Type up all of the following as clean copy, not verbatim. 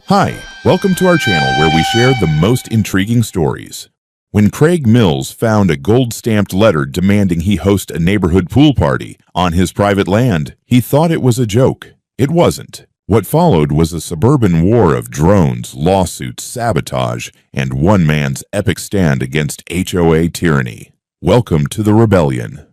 Hi, welcome to our channel where we share the most intriguing stories. When Craig Mills found a gold-stamped letter demanding he host a neighborhood pool party on his private land, he thought it was a joke. It wasn't. What followed was a suburban war of drones, lawsuits, sabotage, and one man's epic stand against HOA tyranny. Welcome to the rebellion.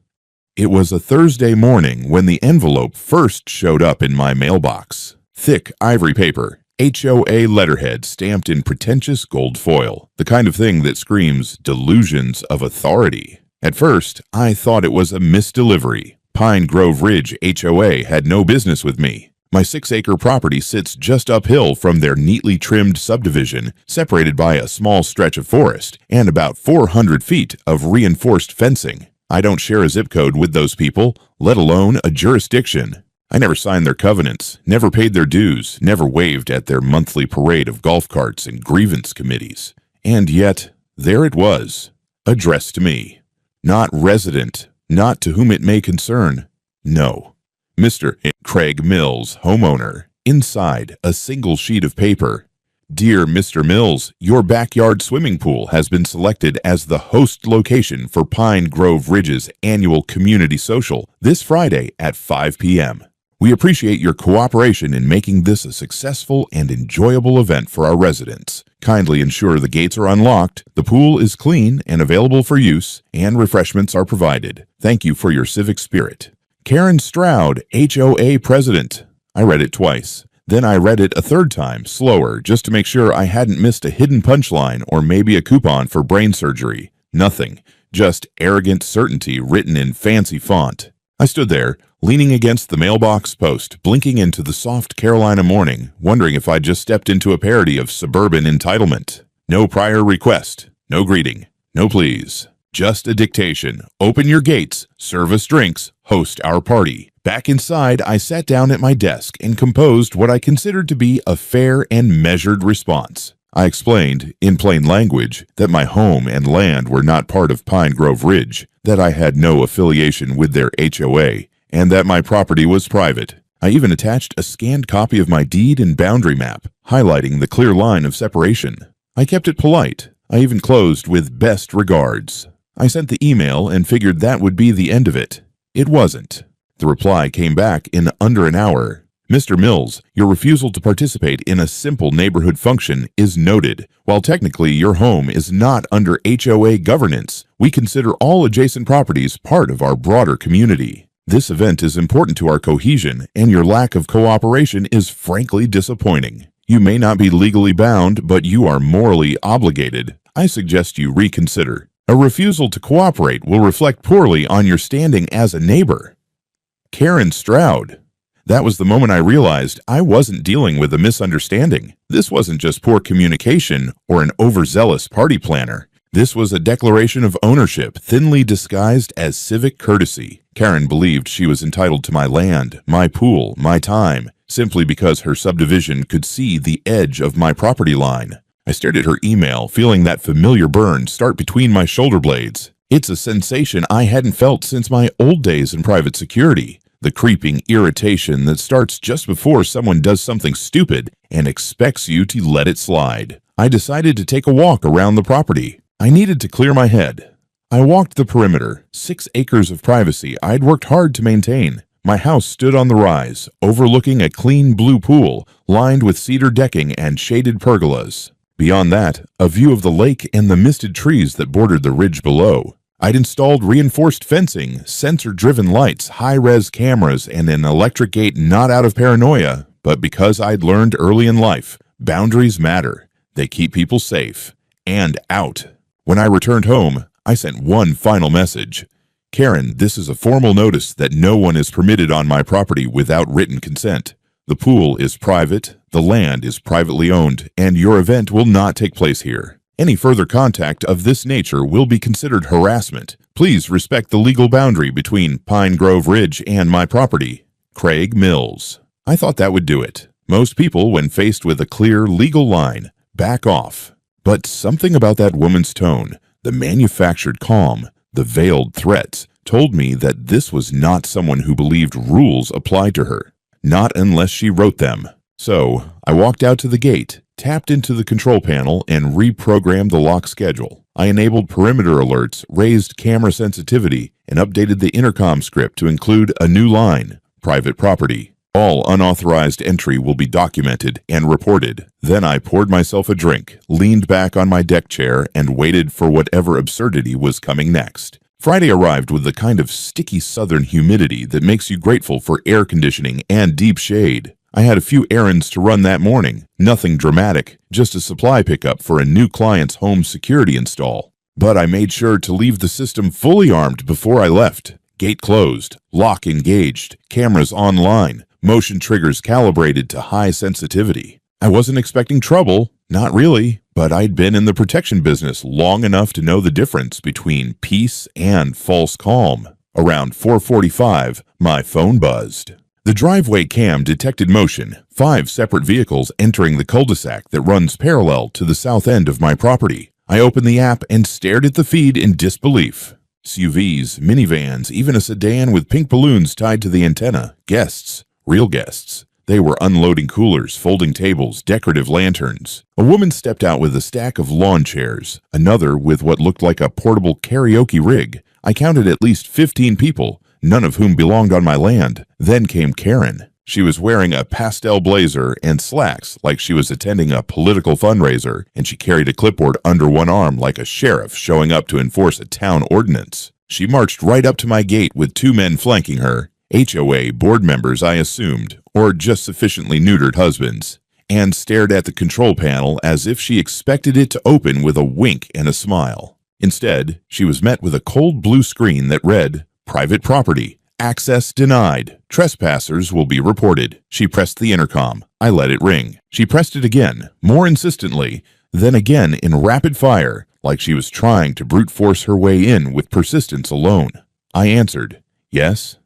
It was a Thursday morning when the envelope first showed up in my mailbox. Thick ivory paper, HOA letterhead stamped in pretentious gold foil, the kind of thing that screams delusions of authority. At first, I thought it was a misdelivery. Pine Grove Ridge HOA had no business with me. My 6-acre property sits just uphill from their neatly trimmed subdivision, separated by a small stretch of forest and about 400 feet of reinforced fencing. I don't share a zip code with those people, let alone a jurisdiction. I never signed their covenants, never paid their dues, never waved at their monthly parade of golf carts and grievance committees. And yet, there it was, addressed to me. Not resident, not to whom it may concern. No. Mr. Craig Mills, homeowner. Inside, a single sheet of paper. Dear Mr. Mills, your backyard swimming pool has been selected as the host location for Pine Grove Ridge's annual community social this Friday at 5 p.m. We appreciate your cooperation in making this a successful and enjoyable event for our residents. Kindly ensure the gates are unlocked, the pool is clean and available for use, and refreshments are provided. Thank you for your civic spirit. Karen Stroud, HOA President. I read it twice. Then I read it a third time, slower, just to make sure I hadn't missed a hidden punchline or maybe a coupon for brain surgery. Nothing. Just arrogant certainty written in fancy font. I stood there, leaning against the mailbox post, blinking into the soft Carolina morning, wondering if I'd just stepped into a parody of suburban entitlement. No prior request, no greeting, no please. Just a dictation. Open your gates, serve us drinks, host our party. Back inside, I sat down at my desk and composed what I considered to be a fair and measured response. I explained, in plain language, that my home and land were not part of Pine Grove Ridge, that I had no affiliation with their HOA, and that my property was private. I even attached a scanned copy of my deed and boundary map, highlighting the clear line of separation. I kept it polite. I even closed with best regards. I sent the email and figured that would be the end of it. It wasn't. The reply came back in under an hour. Mr. Mills, your refusal to participate in a simple neighborhood function is noted. While technically your home is not under HOA governance, we consider all adjacent properties part of our broader community. This event is important to our cohesion, and your lack of cooperation is frankly disappointing. You may not be legally bound, but you are morally obligated. I suggest you reconsider. A refusal to cooperate will reflect poorly on your standing as a neighbor. Karen Stroud. That was the moment I realized I wasn't dealing with a misunderstanding. This wasn't just poor communication or an overzealous party planner. This was a declaration of ownership, thinly disguised as civic courtesy. Karen believed she was entitled to my land, my pool, my time, simply because her subdivision could see the edge of my property line. I stared at her email, feeling that familiar burn start between my shoulder blades. It's a sensation I hadn't felt since my old days in private security. The creeping irritation that starts just before someone does something stupid and expects you to let it slide. I decided to take a walk around the property. I needed to clear my head. I walked the perimeter, 6 acres of privacy I'd worked hard to maintain. My house stood on the rise, overlooking a clean blue pool lined with cedar decking and shaded pergolas. Beyond that, a view of the lake and the misted trees that bordered the ridge below. I'd installed reinforced fencing, sensor-driven lights, high-res cameras, and an electric gate not out of paranoia, but because I'd learned early in life, boundaries matter. They keep people safe and out. When I returned home, I sent one final message. Karen, this is a formal notice that no one is permitted on my property without written consent. The pool is private, the land is privately owned, and your event will not take place here. Any further contact of this nature will be considered harassment. Please respect the legal boundary between Pine Grove Ridge and my property. Craig Mills. I thought that would do it. Most people, when faced with a clear legal line, back off. But something about that woman's tone, the manufactured calm, the veiled threats, told me that this was not someone who believed rules applied to her. Not unless she wrote them. So, I walked out to the gate, tapped into the control panel, and reprogrammed the lock schedule. I enabled perimeter alerts, raised camera sensitivity, and updated the intercom script to include a new line: private property. All unauthorized entry will be documented and reported. Then I poured myself a drink, leaned back on my deck chair, and waited for whatever absurdity was coming next. Friday arrived with the kind of sticky southern humidity that makes you grateful for air conditioning and deep shade. I had a few errands to run that morning, nothing dramatic, just a supply pickup for a new client's home security install. But I made sure to leave the system fully armed before I left. Gate closed, lock engaged, cameras online, motion triggers calibrated to high sensitivity. I wasn't expecting trouble, not really, but I'd been in the protection business long enough to know the difference between peace and false calm. Around 4:45, my phone buzzed. The driveway cam detected motion, 5 separate vehicles entering the cul-de-sac that runs parallel to the south end of my property. I opened the app and stared at the feed in disbelief. SUVs, minivans, even a sedan with pink balloons tied to the antenna. Guests. Real guests. They were unloading coolers, folding tables, decorative lanterns. A woman stepped out with a stack of lawn chairs, another with what looked like a portable karaoke rig. I counted at least 15 people, none of whom belonged on my land. Then came Karen. She was wearing a pastel blazer and slacks like she was attending a political fundraiser, and she carried a clipboard under one arm like a sheriff showing up to enforce a town ordinance. She marched right up to my gate with 2 men flanking her, HOA board members, I assumed, or just sufficiently neutered husbands, and stared at the control panel as if she expected it to open with a wink and a smile. Instead, she was met with a cold blue screen that read, "Private property. Access denied. Trespassers will be reported." She pressed the intercom. I let it ring. She pressed it again, more insistently, then again in rapid fire, like she was trying to brute force her way in with persistence alone. I answered, "Yes."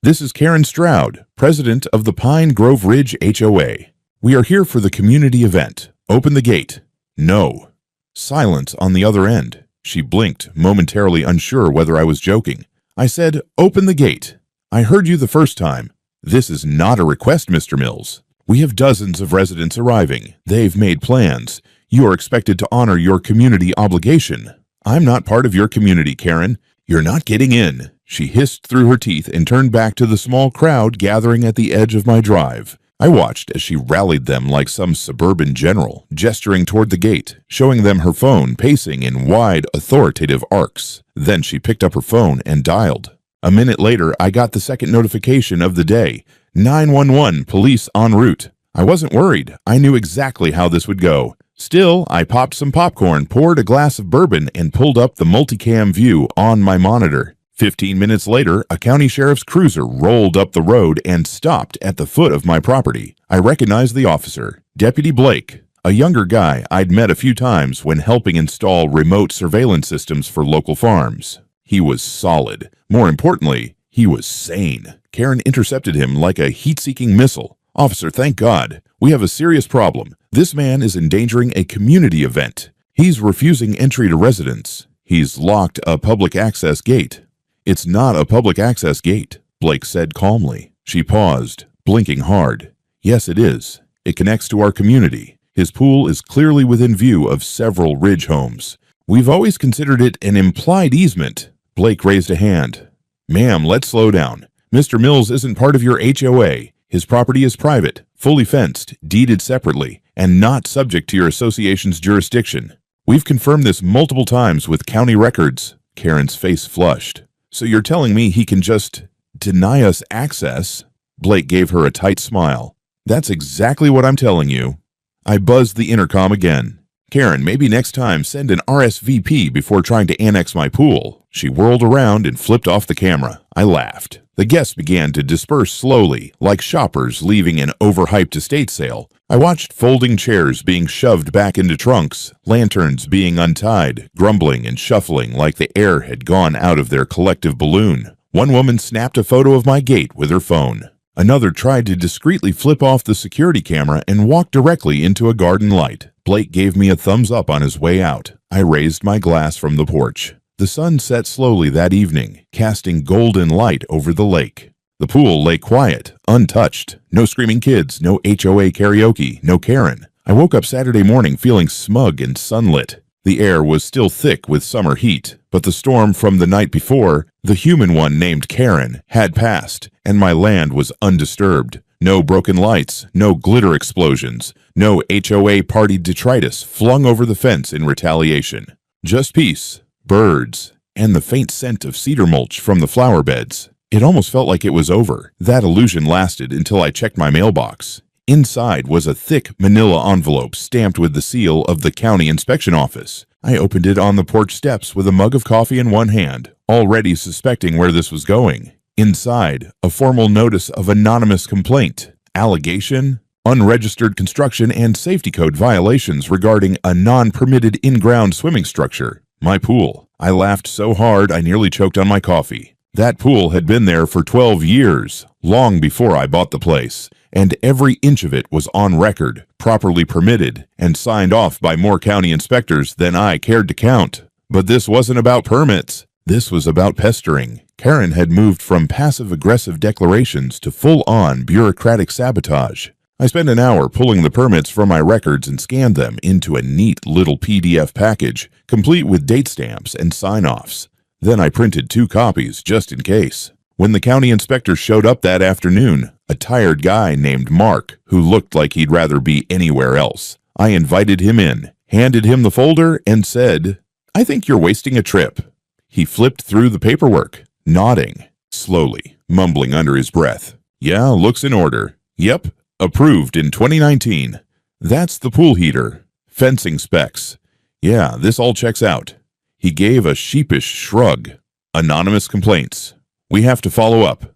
"This is Karen Stroud, president of the Pine Grove Ridge HOA. We are here for the community event. Open the gate." "No." Silence on the other end. She blinked, momentarily unsure whether I was joking. I said, "Open the gate. I heard you the first time. This is not a request, Mr. Mills. We have dozens of residents arriving. They've made plans. You are expected to honor your community obligation." "I'm not part of your community, Karen. You're not getting in." She hissed through her teeth and turned back to the small crowd gathering at the edge of my drive. I watched as she rallied them like some suburban general, gesturing toward the gate, showing them her phone pacing in wide, authoritative arcs. Then she picked up her phone and dialed. A minute later, I got the second notification of the day. 911, police en route. I wasn't worried. I knew exactly how this would go. Still, I popped some popcorn, poured a glass of bourbon, and pulled up the multicam view on my monitor. 15 minutes later, a county sheriff's cruiser rolled up the road and stopped at the foot of my property. I recognized the officer, Deputy Blake, a younger guy I'd met a few times when helping install remote surveillance systems for local farms. He was solid. More importantly, he was sane. Karen intercepted him like a heat-seeking missile. "Officer, thank God. We have a serious problem. This man is endangering a community event. He's refusing entry to residents. He's locked a public access gate." "It's not a public access gate," Blake said calmly. She paused, blinking hard. "Yes, it is. It connects to our community. His pool is clearly within view of several ridge homes. We've always considered it an implied easement." Blake raised a hand. "Ma'am, let's slow down. Mr. Mills isn't part of your HOA. His property is private, fully fenced, deeded separately, and not subject to your association's jurisdiction. We've confirmed this multiple times with county records." Karen's face flushed. "So you're telling me he can just deny us access?" Blake gave her a tight smile. "That's exactly what I'm telling you." I buzzed the intercom again. "Karen, maybe next time send an RSVP before trying to annex my pool." She whirled around and flipped off the camera. I laughed. The guests began to disperse slowly, like shoppers leaving an overhyped estate sale. I watched folding chairs being shoved back into trunks, lanterns being untied, grumbling and shuffling like the air had gone out of their collective balloon. One woman snapped a photo of my gate with her phone. Another tried to discreetly flip off the security camera and walk directly into a garden light. Blake gave me a thumbs up on his way out. I raised my glass from the porch. The sun set slowly that evening, casting golden light over the lake. The pool lay quiet, untouched. No screaming kids, no HOA karaoke, no Karen. I woke up Saturday morning feeling smug and sunlit. The air was still thick with summer heat, but the storm from the night before, the human one named Karen, had passed, and my land was undisturbed. No broken lights, no glitter explosions, no HOA party detritus flung over the fence in retaliation. Just peace, birds, and the faint scent of cedar mulch from the flower beds. It almost felt like it was over. That illusion lasted until I checked my mailbox. Inside was a thick manila envelope stamped with the seal of the county inspection office. I opened it on the porch steps with a mug of coffee in one hand, already suspecting where this was going. Inside, a formal notice of anonymous complaint, allegation, unregistered construction and safety code violations regarding a non-permitted in-ground swimming structure. My pool. I laughed so hard I nearly choked on my coffee. That pool had been there for 12 years, long before I bought the place, and every inch of it was on record, properly permitted, and signed off by more county inspectors than I cared to count. But this wasn't about permits. This was about pestering. Karen had moved from passive-aggressive declarations to full-on bureaucratic sabotage. I spent an hour pulling the permits from my records and scanned them into a neat little PDF package, complete with date stamps and sign-offs. Then I printed 2 copies just in case. When the county inspector showed up that afternoon, a tired guy named Mark, who looked like he'd rather be anywhere else, I invited him in, handed him the folder, and said, "I think you're wasting a trip." He flipped through the paperwork, nodding, slowly, mumbling under his breath. "Yeah, looks in order. Yep, approved in 2019. That's the pool heater. Fencing specs. Yeah, this all checks out." He gave a sheepish shrug. "Anonymous complaints. We have to follow up."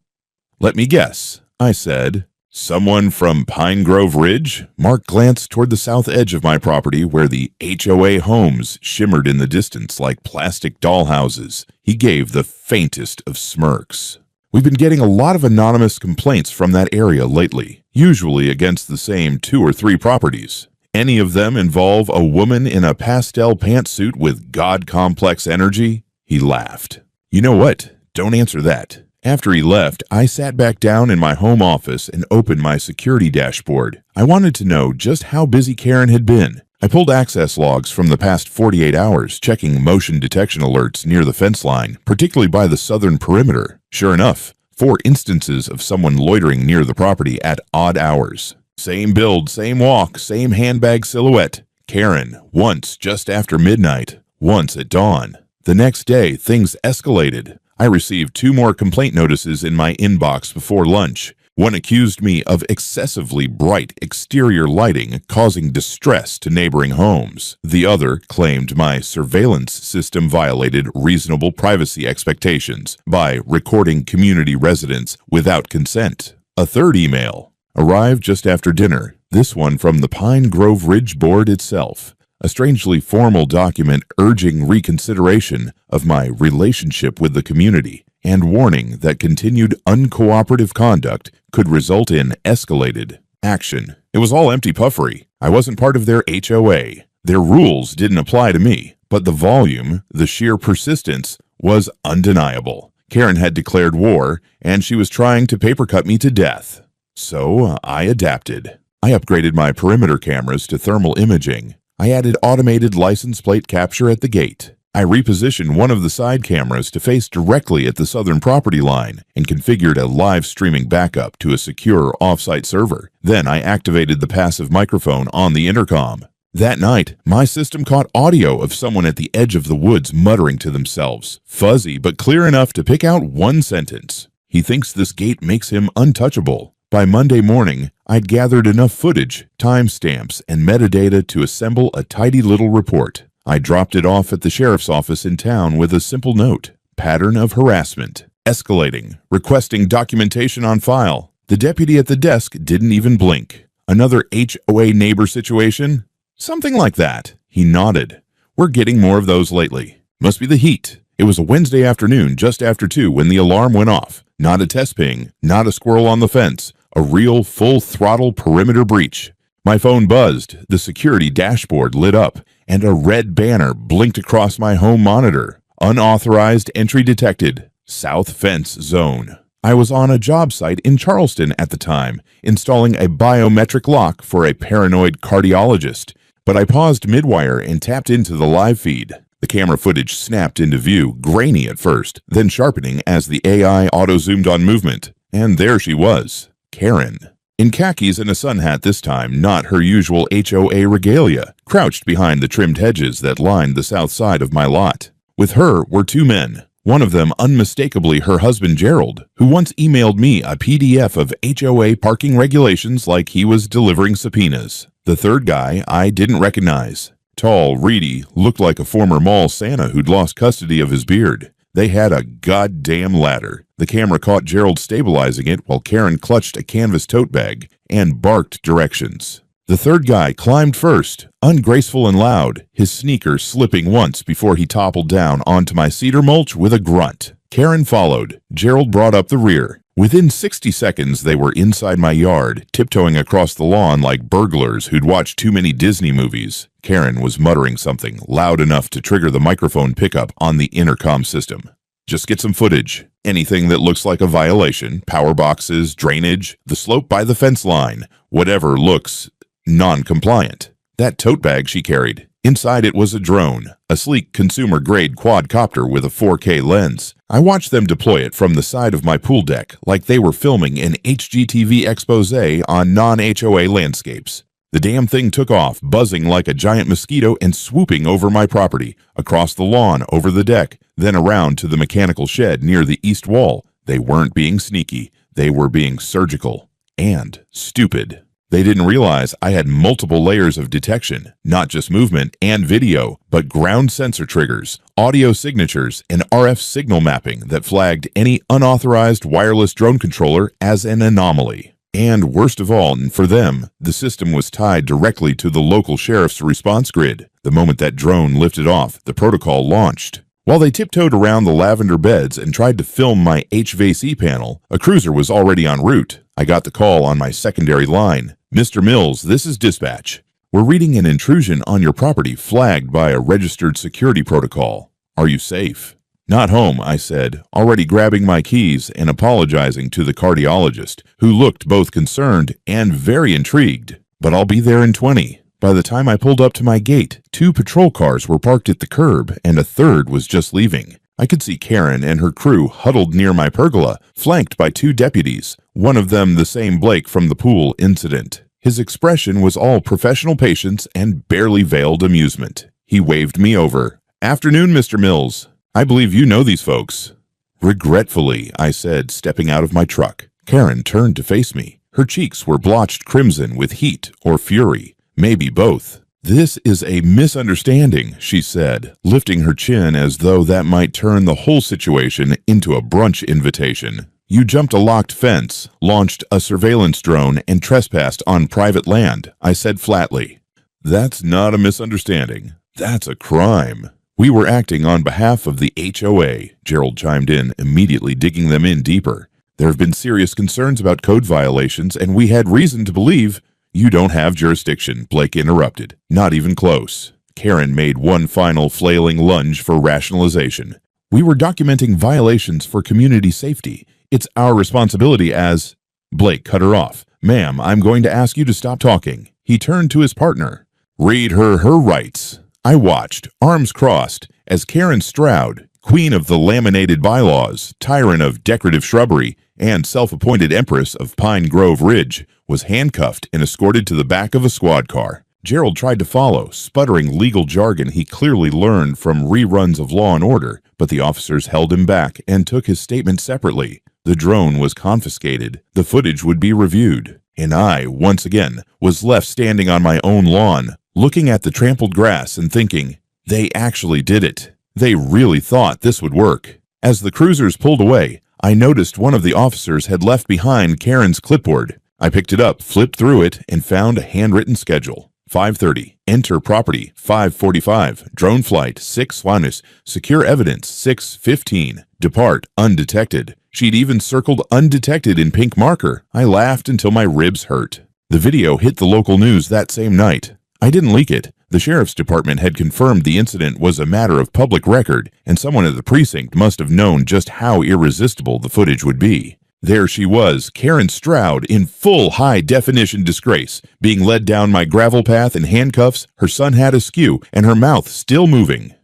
"Let me guess," I said. "Someone from Pine Grove Ridge?" Mark glanced toward the south edge of my property where the HOA homes shimmered in the distance like plastic dollhouses. He gave the faintest of smirks. "We've been getting a lot of anonymous complaints from that area lately, usually against the same 2 or 3 properties. Any of them involve a woman in a pastel pantsuit with god-complex energy?" He laughed. "You know what? Don't answer that." After he left, I sat back down in my home office and opened my security dashboard. I wanted to know just how busy Karen had been. I pulled access logs from the past 48 hours, checking motion detection alerts near the fence line, particularly by the southern perimeter. Sure enough, 4 instances of someone loitering near the property at odd hours. Same build, same walk, same handbag silhouette. Karen, once just after midnight, once at dawn. The next day, things escalated. I received 2 more complaint notices in my inbox before lunch. One accused me of excessively bright exterior lighting causing distress to neighboring homes. The other claimed my surveillance system violated reasonable privacy expectations by recording community residents without consent. A third email arrived just after dinner, this one from the Pine Grove Ridge Board itself. A strangely formal document urging reconsideration of my relationship with the community and warning that continued uncooperative conduct could result in escalated action. It was all empty puffery. I wasn't part of their HOA. Their rules didn't apply to me, but the volume, the sheer persistence, was undeniable. Karen had declared war, and she was trying to paper-cut me to death. So I adapted. I upgraded my perimeter cameras to thermal imaging. I added automated license plate capture at the gate. I repositioned one of the side cameras to face directly at the southern property line and configured a live streaming backup to a secure off-site server. Then I activated the passive microphone on the intercom. That night, my system caught audio of someone at the edge of the woods muttering to themselves, fuzzy but clear enough to pick out one sentence. He thinks this gate makes him untouchable. By Monday morning, I'd gathered enough footage, timestamps, and metadata to assemble a tidy little report. I dropped it off at the sheriff's office in town with a simple note: pattern of harassment, escalating, requesting documentation on file. The deputy at the desk didn't even blink. Another HOA neighbor situation? Something like that. He nodded. We're getting more of those lately. Must be the heat. It was a Wednesday afternoon just after 2 when the alarm went off. Not a test ping, not a squirrel on the fence. A real full-throttle perimeter breach. My phone buzzed, the security dashboard lit up, and a red banner blinked across my home monitor. Unauthorized entry detected. South fence zone. I was on a job site in Charleston at the time, installing a biometric lock for a paranoid cardiologist, but I paused mid-wire and tapped into the live feed. The camera footage snapped into view, grainy at first, then sharpening as the AI auto-zoomed on movement. And there she was, Karen. In khakis and a sun hat this time, not her usual HOA regalia, crouched behind the trimmed hedges that lined the south side of my lot. With her were two men. One of them unmistakably her husband Gerald, who once emailed me a PDF of HOA parking regulations like he was delivering subpoenas. The third guy I didn't recognize. Tall, reedy, looked like a former mall Santa who'd lost custody of his beard. They had a goddamn ladder. The camera caught Gerald stabilizing it while Karen clutched a canvas tote bag and barked directions. The third guy climbed first, ungraceful and loud, his sneaker slipping once before he toppled down onto my cedar mulch with a grunt. Karen followed. Gerald brought up the rear. Within 60 seconds, they were inside my yard, tiptoeing across the lawn like burglars who'd watched too many Disney movies. Karen was muttering something loud enough to trigger the microphone pickup on the intercom system. Just get some footage. Anything that looks like a violation, power boxes, drainage, the slope by the fence line, whatever looks non-compliant. That tote bag she carried. Inside it was a drone, a sleek consumer-grade quadcopter with a 4K lens. I watched them deploy it from the side of my pool deck like they were filming an HGTV expose on non-HOA landscapes. The damn thing took off, buzzing like a giant mosquito and swooping over my property, across the lawn, over the deck, then around to the mechanical shed near the east wall. They weren't being sneaky. They were being surgical. And stupid. They didn't realize I had multiple layers of detection, not just movement and video, but ground sensor triggers, audio signatures, and RF signal mapping that flagged any unauthorized wireless drone controller as an anomaly. And worst of all, for them, the system was tied directly to the local sheriff's response grid. The moment that drone lifted off, the protocol launched. While they tiptoed around the lavender beds and tried to film my HVAC panel, a cruiser was already en route. I got the call on my secondary line. Mr. Mills, this is dispatch. We're reading an intrusion on your property flagged by a registered security protocol. Are you safe? Not home, I said, already grabbing my keys and apologizing to the cardiologist, who looked both concerned and very intrigued. But I'll be there in 20. By the time I pulled up to my gate, 2 patrol cars were parked at the curb and a third was just leaving. I could see Karen and her crew huddled near my pergola, flanked by 2 deputies, one of them the same Blake from the pool incident. His expression was all professional patience and barely veiled amusement. He waved me over. Afternoon, Mr. Mills. I believe you know these folks. Regretfully, I said, stepping out of my truck. Karen turned to face me. Her cheeks were blotched crimson with heat or fury, maybe both. This is a misunderstanding, she said, lifting her chin as though that might turn the whole situation into a brunch invitation. You jumped a locked fence, launched a surveillance drone, and trespassed on private land, I said flatly. That's not a misunderstanding. That's a crime. We were acting on behalf of the HOA, Gerald chimed in, immediately digging them in deeper. There have been serious concerns about code violations, and we had reason to believe— You don't have jurisdiction, Blake interrupted. Not even close. Karen made one final flailing lunge for rationalization. We were documenting violations for community safety. It's our responsibility as— Blake cut her off. Ma'am, I'm going to ask you to stop talking. He turned to his partner. Read her rights. I watched, arms crossed, as Karen Stroud, queen of the laminated bylaws, tyrant of decorative shrubbery, and self-appointed empress of Pine Grove Ridge, was handcuffed and escorted to the back of a squad car. Gerald tried to follow, sputtering legal jargon he clearly learned from reruns of Law and Order, but the officers held him back and took his statement separately. The drone was confiscated, the footage would be reviewed, and I, once again, was left standing on my own lawn, looking at the trampled grass and thinking, they actually did it. They really thought this would work. As the cruisers pulled away, I noticed one of the officers had left behind Karen's clipboard. I picked it up, flipped through it, and found a handwritten schedule. 5:30, enter property. 5:45, drone flight. 6:00, secure evidence. 6:15, depart undetected. She'd even circled undetected in pink marker. I laughed until my ribs hurt. The video hit the local news that same night. I didn't leak it. The sheriff's department had confirmed the incident was a matter of public record, and someone at the precinct must have known just how irresistible the footage would be. There she was, Karen Stroud, in full high-definition disgrace, being led down my gravel path in handcuffs, her sun hat askew, and her mouth still moving.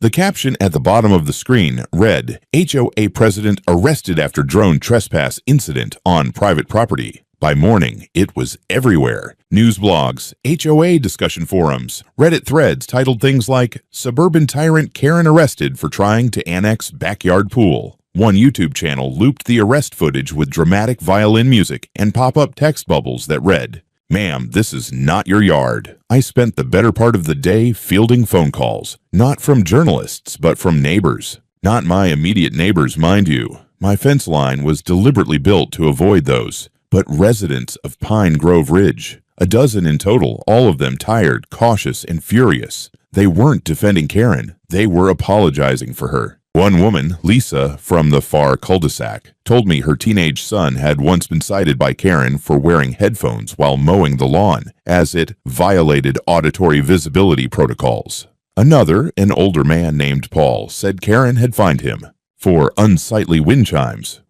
The caption at the bottom of the screen read, HOA President arrested after drone trespass incident on private property. By morning, it was everywhere. News blogs, HOA discussion forums, Reddit threads titled things like, Suburban Tyrant Karen Arrested for Trying to Annex Backyard Pool. One YouTube channel looped the arrest footage with dramatic violin music and pop-up text bubbles that read, Ma'am, this is not your yard. I spent the better part of the day fielding phone calls, not from journalists, but from neighbors. Not my immediate neighbors, mind you. My fence line was deliberately built to avoid those, but residents of Pine Grove Ridge. A dozen in total, all of them tired, cautious, and furious. They weren't defending Karen. They were apologizing for her. One woman, Lisa, from the far cul-de-sac, told me her teenage son had once been cited by Karen for wearing headphones while mowing the lawn, as it violated auditory visibility protocols. Another, an older man named Paul, said Karen had fined him for unsightly wind chimes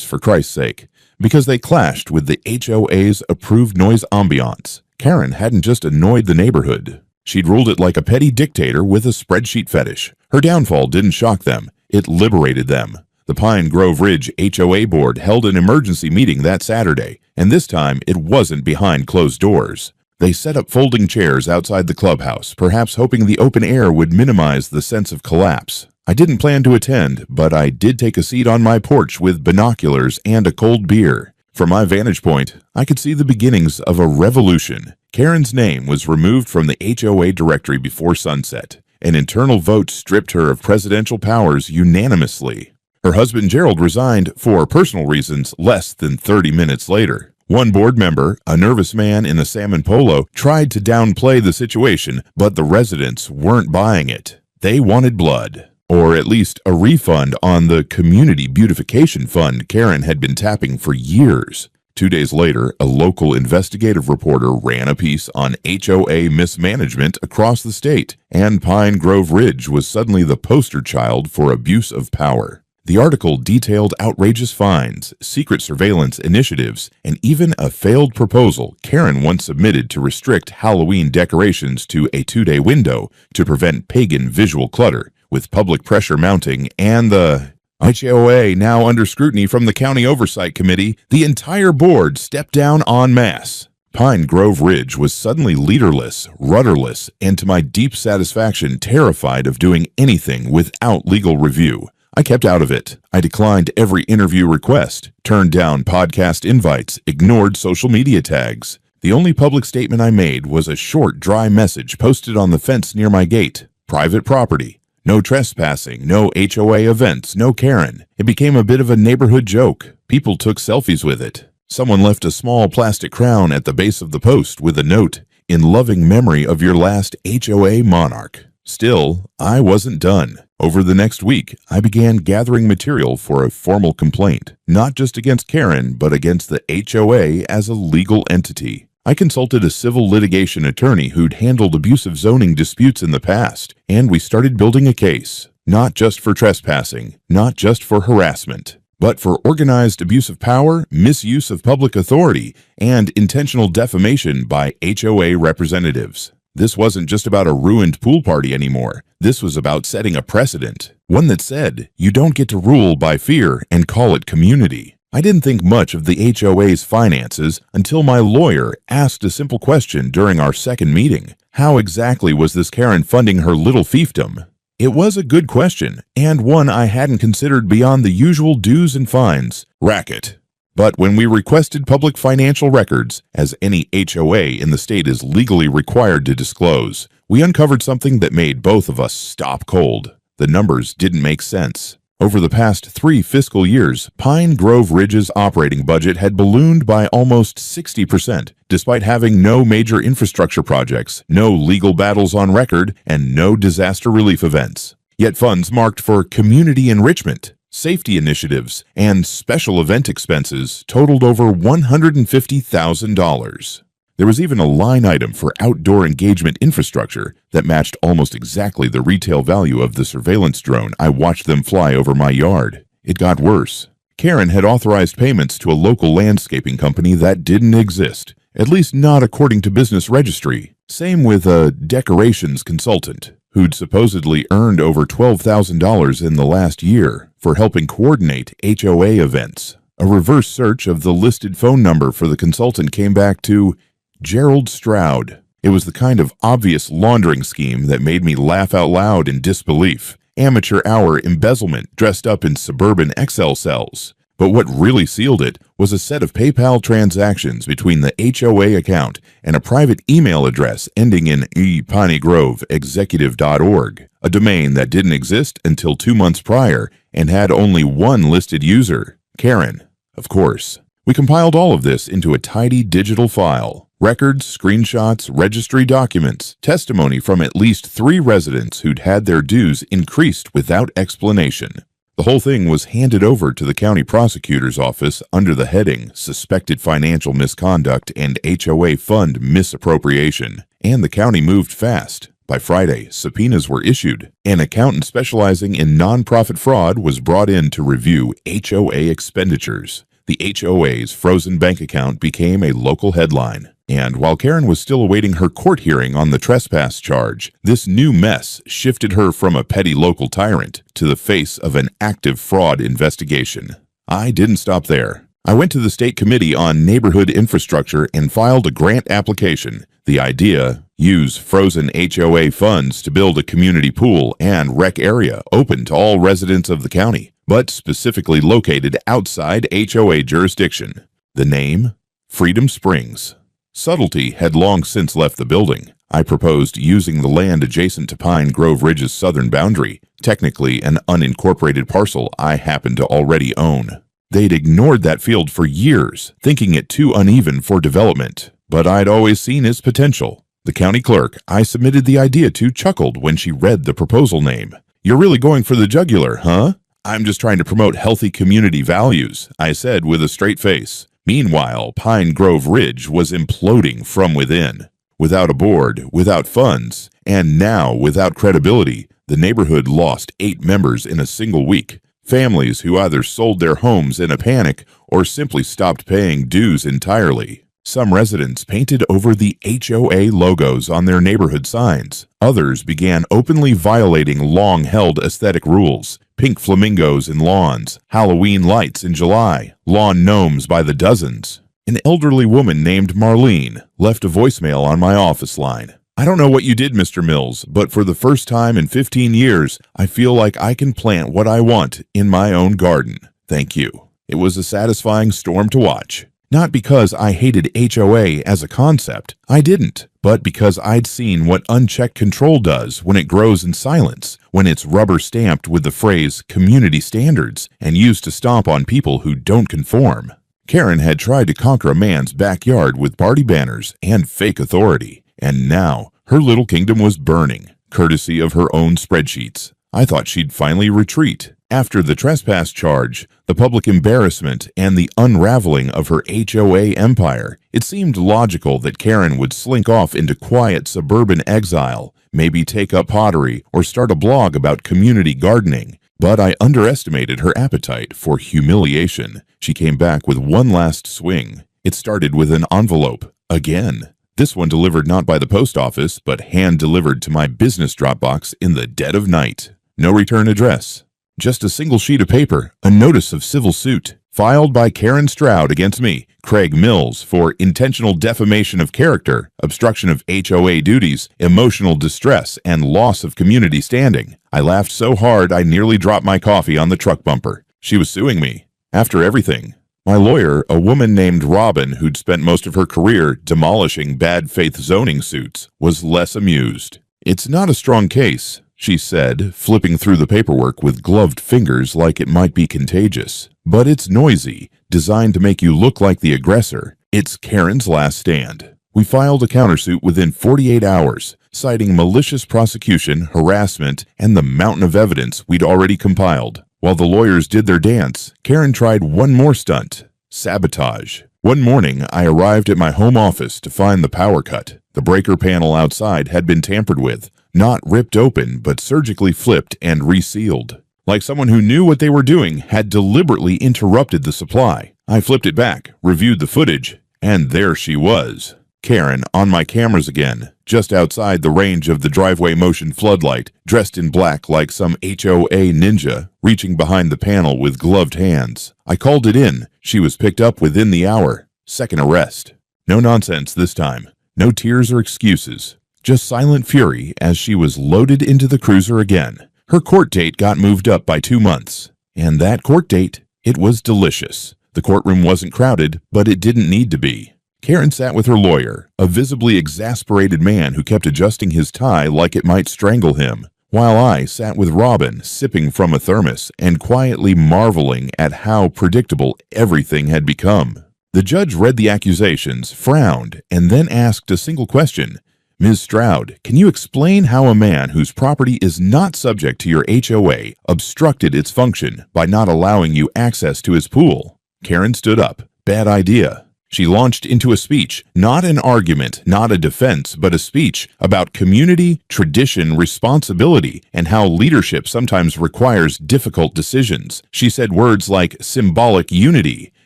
for Christ's sake, because they clashed with the HOA's approved noise ambiance. Karen hadn't just annoyed the neighborhood. She'd ruled it like a petty dictator with a spreadsheet fetish. Her downfall didn't shock them. It liberated them. The Pine Grove Ridge HOA board held an emergency meeting that Saturday, and this time it wasn't behind closed doors. They set up folding chairs outside the clubhouse, perhaps hoping the open air would minimize the sense of collapse. I didn't plan to attend, but I did take a seat on my porch with binoculars and a cold beer. From my vantage point, I could see the beginnings of a revolution. Karen's name was removed from the HOA directory before sunset. An internal vote stripped her of presidential powers unanimously. Her husband Gerald resigned for personal reasons less than 30 minutes later. One board member, a nervous man in a salmon polo, tried to downplay the situation, but the residents weren't buying it. They wanted blood, or at least a refund on the community beautification fund Karen had been tapping for years. 2 days later, a local investigative reporter ran a piece on HOA mismanagement across the state, and Pine Grove Ridge was suddenly the poster child for abuse of power. The article detailed outrageous fines, secret surveillance initiatives, and even a failed proposal Karen once submitted to restrict Halloween decorations to a 2-day window to prevent pagan visual clutter, with public pressure mounting and the HOA now under scrutiny from the County Oversight Committee. The entire board stepped down en masse. Pine Grove Ridge was suddenly leaderless, rudderless, and to my deep satisfaction terrified of doing anything without legal review. I kept out of it. I declined every interview request, turned down podcast invites, ignored social media tags. The only public statement I made was a short, dry message posted on the fence near my gate. Private property. No trespassing, no HOA events, no Karen. It became a bit of a neighborhood joke. People took selfies with it. Someone left a small plastic crown at the base of the post with a note, "In loving memory of your last HOA monarch." Still, I wasn't done. Over the next week, I began gathering material for a formal complaint, not just against Karen, but against the HOA as a legal entity. I consulted a civil litigation attorney who'd handled abusive zoning disputes in the past, and we started building a case, not just for trespassing, not just for harassment, but for organized abuse of power, misuse of public authority, and intentional defamation by HOA representatives. This wasn't just about a ruined pool party anymore. This was about setting a precedent, one that said, you don't get to rule by fear and call it community. I didn't think much of the HOA's finances until my lawyer asked a simple question during our second meeting. How exactly was this Karen funding her little fiefdom? It was a good question, and one I hadn't considered beyond the usual dues and fines. Racket. But when we requested public financial records, as any HOA in the state is legally required to disclose, we uncovered something that made both of us stop cold. The numbers didn't make sense. Over the past 3 fiscal years, Pine Grove Ridge's operating budget had ballooned by almost 60%, despite having no major infrastructure projects, no legal battles on record, and no disaster relief events. Yet funds marked for community enrichment, safety initiatives, and special event expenses totaled over $150,000. There was even a line item for outdoor engagement infrastructure that matched almost exactly the retail value of the surveillance drone I watched them fly over my yard. It got worse. Karen had authorized payments to a local landscaping company that didn't exist, at least not according to Business Registry. Same with a decorations consultant, who'd supposedly earned over $12,000 in the last year for helping coordinate HOA events. A reverse search of the listed phone number for the consultant came back to Gerald Stroud. It was the kind of obvious laundering scheme that made me laugh out loud in disbelief. Amateur hour embezzlement dressed up in suburban Excel cells. But what really sealed it was a set of PayPal transactions between the HOA account and a private email address ending in pineygroveexecutive.org, a domain that didn't exist until 2 months prior and had only one listed user, Karen, of course. We compiled all of this into a tidy digital file. Records, screenshots, registry documents, testimony from at least 3 residents who'd had their dues increased without explanation. The whole thing was handed over to the county prosecutor's office under the heading Suspected Financial Misconduct and HOA Fund Misappropriation, and the county moved fast. By Friday, subpoenas were issued. An accountant specializing in nonprofit fraud was brought in to review HOA expenditures. The HOA's frozen bank account became a local headline. And while Karen was still awaiting her court hearing on the trespass charge, this new mess shifted her from a petty local tyrant to the face of an active fraud investigation. I didn't stop there. I went to the State Committee on Neighborhood Infrastructure and filed a grant application. The idea: use frozen HOA funds to build a community pool and rec area open to all residents of the county, but specifically located outside HOA jurisdiction. The name? Freedom Springs. Subtlety had long since left the building. I proposed using the land adjacent to Pine Grove Ridge's southern boundary, technically an unincorporated parcel I happened to already own. They'd ignored that field for years, thinking it too uneven for development, but I'd always seen its potential. The county clerk I submitted the idea to chuckled when she read the proposal name. "You're really going for the jugular, huh?" "I'm just trying to promote healthy community values," I said with a straight face. Meanwhile, Pine Grove Ridge was imploding from within. Without a board, without funds, and now without credibility, the neighborhood lost 8 members in a single week. Families who either sold their homes in a panic or simply stopped paying dues entirely. Some residents painted over the HOA logos on their neighborhood signs. Others began openly violating long-held aesthetic rules. Pink flamingos in lawns, Halloween lights in July, lawn gnomes by the dozens. An elderly woman named Marlene left a voicemail on my office line. "I don't know what you did, Mr. Mills, but for the first time in 15 years, I feel like I can plant what I want in my own garden. Thank you." It was a satisfying storm to watch. Not because I hated HOA as a concept, I didn't, but because I'd seen what unchecked control does when it grows in silence, when it's rubber-stamped with the phrase community standards and used to stomp on people who don't conform. Karen had tried to conquer a man's backyard with party banners and fake authority, and now her little kingdom was burning, courtesy of her own spreadsheets. I thought she'd finally retreat. After the trespass charge, the public embarrassment, and the unraveling of her HOA empire, it seemed logical that Karen would slink off into quiet suburban exile, maybe take up pottery or start a blog about community gardening. But I underestimated her appetite for humiliation. She came back with one last swing. It started with an envelope, again. This one delivered not by the post office, but hand-delivered to my business Dropbox in the dead of night. No return address. Just a single sheet of paper, a notice of civil suit, filed by Karen Stroud against me, Craig Mills, for intentional defamation of character, obstruction of HOA duties, emotional distress, and loss of community standing. I laughed so hard I nearly dropped my coffee on the truck bumper. She was suing me. After everything. My lawyer, a woman named Robin who'd spent most of her career demolishing bad faith zoning suits, was less amused. "It's not a strong case," she said, flipping through the paperwork with gloved fingers like it might be contagious. "But it's noisy, designed to make you look like the aggressor. It's Karen's last stand." We filed a countersuit within 48 hours, citing malicious prosecution, harassment, and the mountain of evidence we'd already compiled. While the lawyers did their dance, Karen tried one more stunt: sabotage. One morning, I arrived at my home office to find the power cut. The breaker panel outside had been tampered with. Not ripped open, but surgically flipped and resealed. like someone who knew what they were doing had deliberately interrupted the supply. I flipped it back, reviewed the footage, and there she was. Karen on my cameras again, just outside the range of the driveway motion floodlight, dressed in black like some HOA ninja, reaching behind the panel with gloved hands. I called it in. She was picked up within the hour. Second arrest. No nonsense this time. No tears or excuses. Just silent fury as she was loaded into the cruiser again. Her court date got moved up by 2 months. And that court date, it was delicious. The courtroom wasn't crowded, but it didn't need to be. Karen sat with her lawyer, a visibly exasperated man who kept adjusting his tie like it might strangle him, while I sat with Robin, sipping from a thermos and quietly marveling at how predictable everything had become. The judge read the accusations, frowned, and then asked a single question. Ms. Stroud, can you explain how a man whose property is not subject to your HOA obstructed its function by not allowing you access to his pool? Karen stood up. Bad idea. She launched into a speech, not an argument, not a defense, but a speech about community, tradition, responsibility, and how leadership sometimes requires difficult decisions. She said words like symbolic unity,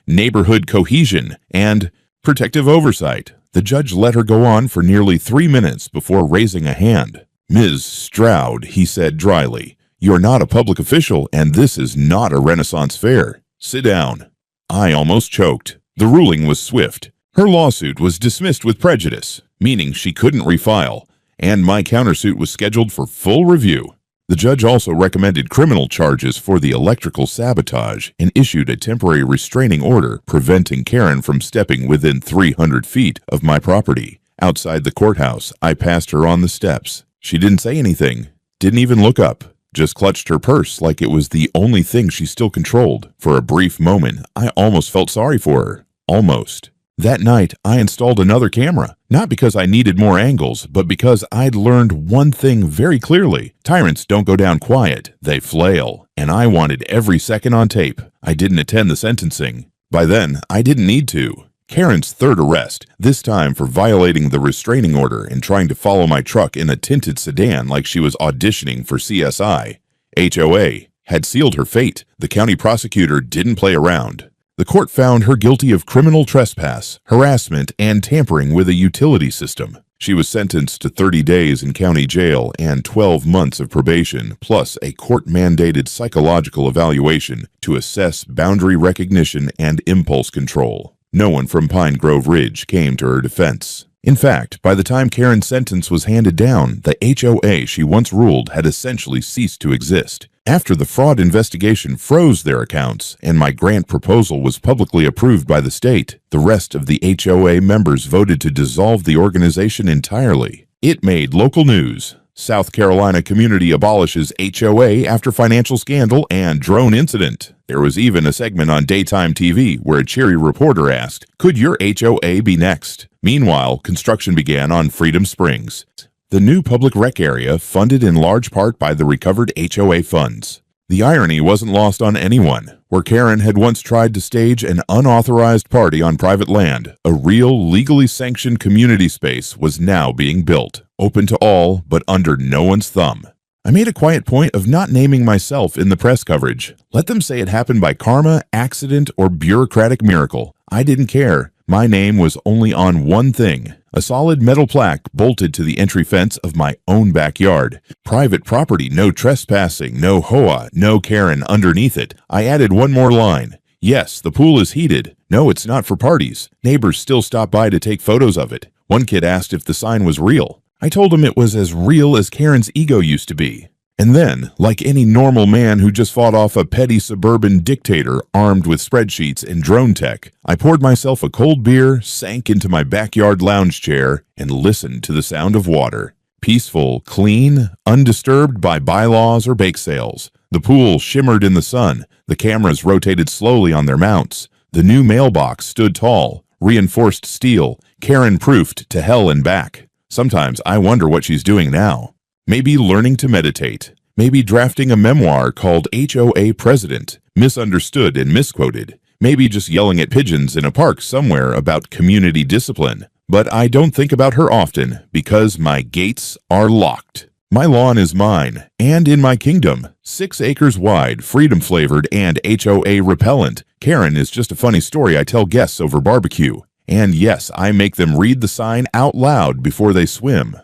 neighborhood cohesion, and protective oversight. The judge let her go on for nearly 3 minutes before raising a hand. Ms. Stroud, he said dryly, you're not a public official, and this is not a Renaissance fair. Sit down. I almost choked. The ruling was swift. Her lawsuit was dismissed with prejudice, meaning she couldn't refile, and my countersuit was scheduled for full review. The judge also recommended criminal charges for the electrical sabotage and issued a temporary restraining order preventing Karen from stepping within 300 feet of my property. Outside the courthouse, I passed her on the steps. She didn't say anything, didn't even look up. Just clutched her purse like it was the only thing she still controlled. For a brief moment, I almost felt sorry for her. Almost. That night, I installed another camera, not because I needed more angles, but because I'd learned one thing very clearly. Tyrants don't go down quiet, they flail, and I wanted every second on tape. I didn't attend the sentencing. By then, I didn't need to. Karen's third arrest, this time for violating the restraining order and trying to follow my truck in a tinted sedan like she was auditioning for CSI. HOA had sealed her fate. The county prosecutor didn't play around. The court found her guilty of criminal trespass, harassment, and tampering with a utility system. She was sentenced to 30 days in county jail and 12 months of probation, plus a court-mandated psychological evaluation to assess boundary recognition and impulse control. No one from Pine Grove Ridge came to her defense. In fact, by the time Karen's sentence was handed down, the HOA she once ruled had essentially ceased to exist. After the fraud investigation froze their accounts and my grant proposal was publicly approved by the state, the rest of the HOA members voted to dissolve the organization entirely. It made local news. South Carolina community abolishes HOA after financial scandal and drone incident. There was even a segment on daytime TV where a cheery reporter asked, "Could your HOA be next?" Meanwhile, construction began on Freedom Springs, the new public rec area funded in large part by the recovered HOA funds. The irony wasn't lost on anyone. Where Karen had once tried to stage an unauthorized party on private land, a real, legally sanctioned community space was now being built, open to all, but under no one's thumb. I made a quiet point of not naming myself in the press coverage. Let them say it happened by karma, accident, or bureaucratic miracle. I didn't care. My name was only on one thing: a solid metal plaque bolted to the entry fence of my own backyard. Private property, no trespassing, no HOA, no Karen underneath it. I added one more line. Yes, the pool is heated. No, it's not for parties. Neighbors still stop by to take photos of it. One kid asked if the sign was real. I told him it was as real as Karen's ego used to be. And then, like any normal man who just fought off a petty suburban dictator armed with spreadsheets and drone tech, I poured myself a cold beer, sank into my backyard lounge chair, and listened to the sound of water. Peaceful, clean, undisturbed by bylaws or bake sales. The pool shimmered in the sun. The cameras rotated slowly on their mounts. The new mailbox stood tall, reinforced steel, Karen-proofed to hell and back. Sometimes I wonder what she's doing now. Maybe learning to meditate. Maybe drafting a memoir called HOA President, misunderstood and misquoted. Maybe just yelling at pigeons in a park somewhere about community discipline. But I don't think about her often because my gates are locked. My lawn is mine, and in my kingdom, 6 acres wide, freedom-flavored, and HOA repellent. Karen is just a funny story I tell guests over barbecue. And yes, I make them read the sign out loud before they swim.